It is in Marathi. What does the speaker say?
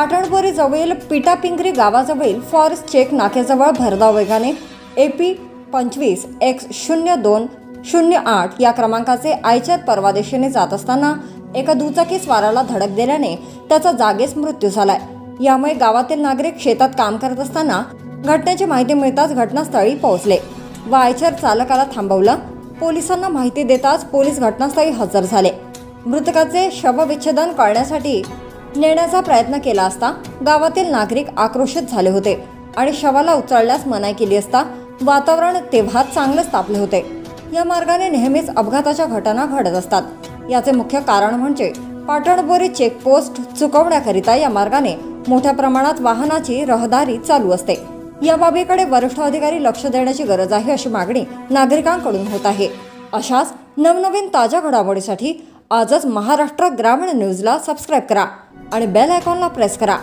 पाटणबोरी जवळील पिटापिंगरी गावाजवळील फॉरेस्ट चेक नाक्याजवळ भरधाव वेगाने AP 25X0208 या क्रमांकाचे आयचर परवा दिशेने जात असताना एका दुचाकी स्वाराला धडक दिल्याने त्याचा जागीच मृत्यू झालाय। यामुळे गावातील नागरिक शेतात काम करत असताना घटनेची माहिती मिळताच घटनास्थळी पोहोचले व आयचर चालकाला थांबवलं। पोलिसांना माहिती देताच पोलीस घटनास्थळी हजर झाले। मृतकाचे शवविच्छेदन करण्यासाठी नेण्याचा प्रयत्न केला असता गावातील नागरिक आक्रोशित झाले होते आणि शवाला उचलण्यास मनाई केली असता वातावरण तेव्हा चांगलेच तापले होते। या मार्गाने नेहमीच अपघाताच्या घटना घडत असतात। याचे मुख्य कारण म्हणजे पाटणबोरी चेकपोस्ट चुकवण्याकरिता या मार्गाने मोठ्या प्रमाणात वाहनाची रहदारी चालू असते। या बाबीकडे वरिष्ठ अधिकारी लक्ष देण्याची गरज आहे अशी मागणी नागरिकांकडून होत आहे। अशाच नवनवीन ताज्या घडामोडीसाठी आजच महाराष्ट्र ग्रामीण न्यूजला सबस्क्राइब करा आणि बेल आयकॉनला प्रेस करा।